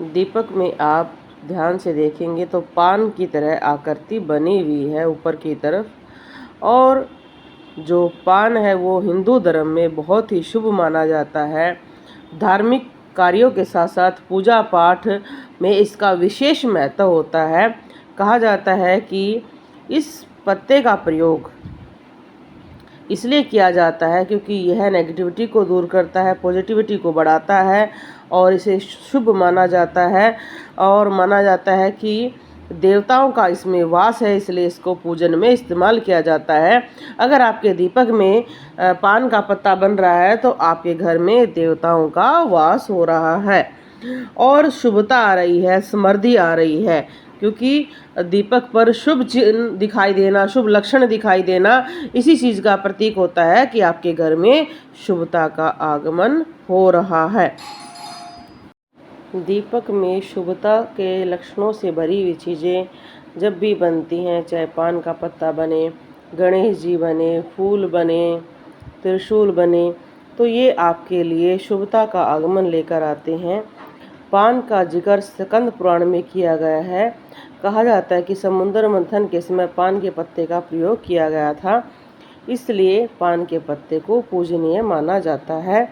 दीपक में आप ध्यान से देखेंगे तो पान की तरह आकृति बनी हुई है ऊपर की तरफ। और जो पान है वो हिंदू धर्म में बहुत ही शुभ माना जाता है। धार्मिक कार्यों के साथ साथ पूजा पाठ में इसका विशेष महत्व होता है। कहा जाता है कि इस पत्ते का प्रयोग इसलिए किया जाता है क्योंकि यह नेगेटिविटी को दूर करता है, पॉजिटिविटी को बढ़ाता है और इसे शुभ माना जाता है। और माना जाता है कि देवताओं का इसमें वास है, इसलिए इसको पूजन में इस्तेमाल किया जाता है। अगर आपके दीपक में पान का पत्ता बन रहा है तो आपके घर में देवताओं का वास हो रहा है और शुभता आ रही है, समृद्धि आ रही है। क्योंकि दीपक पर शुभ चिन्ह दिखाई देना, शुभ लक्षण दिखाई देना इसी चीज़ का प्रतीक होता है कि आपके घर में शुभता का आगमन हो रहा है। दीपक में शुभता के लक्षणों से भरी हुई चीज़ें जब भी बनती हैं, चाहे पान का पत्ता बने, गणेश जी बने, फूल बने, त्रिशूल बने, तो ये आपके लिए शुभता का आगमन लेकर आते हैं। पान का जिक्र स्कंद पुराण में किया गया है। कहा जाता है कि समुद्र मंथन के समय पान के पत्ते का प्रयोग किया गया था, इसलिए पान के पत्ते को पूजनीय माना जाता है।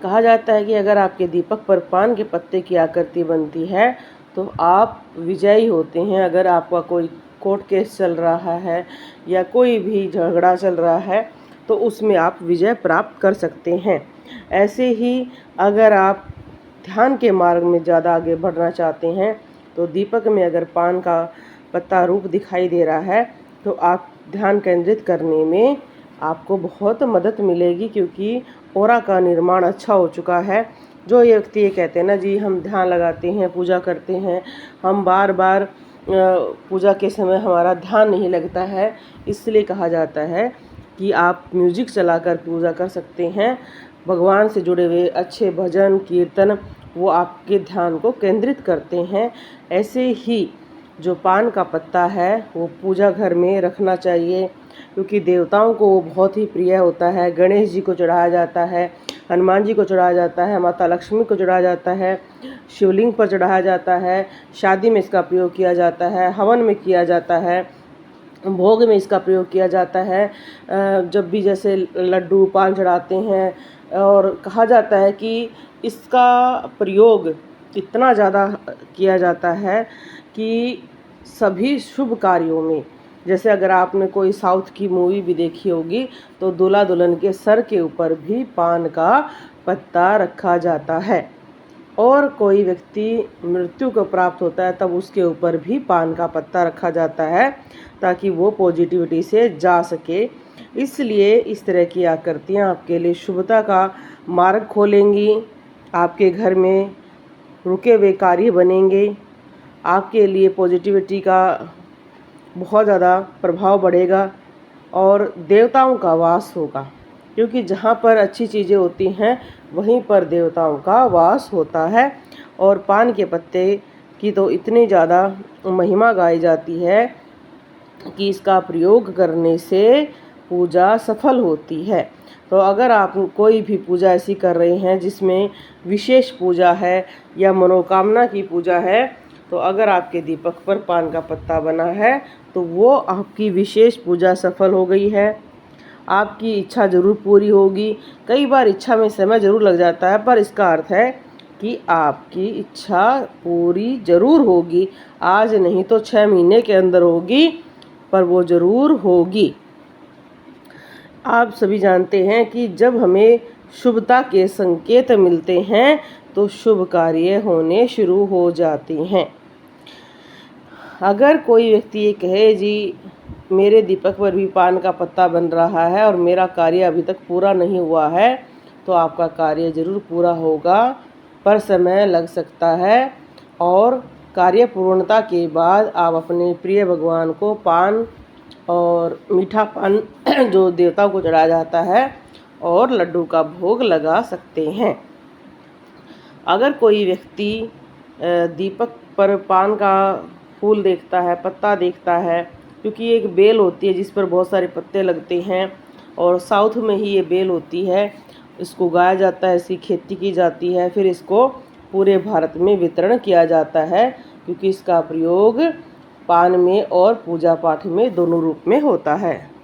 कहा जाता है कि अगर आपके दीपक पर पान के पत्ते की आकृति बनती है तो आप विजयी होते हैं। अगर आपका कोई कोर्ट केस चल रहा है या कोई भी झगड़ा चल रहा है तो उसमें आप विजय प्राप्त कर सकते हैं। ऐसे ही अगर आप ध्यान के मार्ग में ज़्यादा आगे बढ़ना चाहते हैं तो दीपक में अगर पान का पत्ता रूप दिखाई दे रहा है तो आप ध्यान केंद्रित करने में आपको बहुत मदद मिलेगी, क्योंकि ऑरा का निर्माण अच्छा हो चुका है। जो ये व्यक्ति ये कहते हैं ना जी, हम ध्यान लगाते हैं, पूजा करते हैं, हम बार बार पूजा के समय हमारा ध्यान नहीं लगता है, इसलिए कहा जाता है कि आप म्यूजिक चलाकर पूजा कर सकते हैं। भगवान से जुड़े हुए अच्छे भजन कीर्तन वो आपके ध्यान को केंद्रित करते हैं। ऐसे ही जो पान का पत्ता है वो पूजा घर में रखना चाहिए, क्योंकि देवताओं को वो बहुत ही प्रिय होता है। गणेश जी को चढ़ाया जाता है, हनुमान जी को चढ़ाया जाता है, माता लक्ष्मी को चढ़ाया जाता है, शिवलिंग पर चढ़ाया जाता है, शादी में इसका प्रयोग किया जाता है, हवन में किया जाता है, भोग में इसका प्रयोग किया जाता है। जब भी जैसे लड्डू पान चढ़ाते हैं, और कहा जाता है कि इसका प्रयोग इतना ज़्यादा किया जाता है कि सभी शुभ कार्यों में, जैसे अगर आपने कोई साउथ की मूवी भी देखी होगी तो दूल्हा दुल्हन के सर के ऊपर भी पान का पत्ता रखा जाता है। और कोई व्यक्ति मृत्यु को प्राप्त होता है तब उसके ऊपर भी पान का पत्ता रखा जाता है, ताकि वो पॉजिटिविटी से जा सके। इसलिए इस तरह की आकृतियाँ आपके लिए शुभता का मार्ग खोलेंगी, आपके घर में रुके हुए कार्य बनेंगे, आपके लिए पॉजिटिविटी का बहुत ज़्यादा प्रभाव बढ़ेगा और देवताओं का वास होगा, क्योंकि जहाँ पर अच्छी चीज़ें होती हैं वहीं पर देवताओं का वास होता है। और पान के पत्ते की तो इतनी ज़्यादा महिमा गाई जाती है कि इसका प्रयोग करने से पूजा सफल होती है। तो अगर आप कोई भी पूजा ऐसी कर रहे हैं जिसमें विशेष पूजा है या मनोकामना की पूजा है, तो अगर आपके दीपक पर पान का पत्ता बना है तो वो आपकी विशेष पूजा सफल हो गई है, आपकी इच्छा ज़रूर पूरी होगी। कई बार इच्छा में समय ज़रूर लग जाता है, पर इसका अर्थ है कि आपकी इच्छा पूरी ज़रूर होगी। आज नहीं तो 6 महीने के अंदर होगी, पर वो ज़रूर होगी। आप सभी जानते हैं कि जब हमें शुभता के संकेत मिलते हैं तो शुभ कार्य होने शुरू हो जाते हैं। अगर कोई व्यक्ति ये कहे जी मेरे दीपक पर भी पान का पत्ता बन रहा है और मेरा कार्य अभी तक पूरा नहीं हुआ है, तो आपका कार्य ज़रूर पूरा होगा, पर समय लग सकता है। और कार्य पूर्णता के बाद आप अपने प्रिय भगवान को पान और मीठा पान जो देवताओं को चढ़ाया जाता है और लड्डू का भोग लगा सकते हैं। अगर कोई व्यक्ति दीपक पर पान का फूल देखता है, पत्ता देखता है, क्योंकि एक बेल होती है जिस पर बहुत सारे पत्ते लगते हैं और साउथ में ही ये बेल होती है, इसको उगाया जाता है, इसकी खेती की जाती है, फिर इसको पूरे भारत में वितरण किया जाता है, क्योंकि इसका प्रयोग पान में और पूजा पाठ में दोनों रूप में होता है।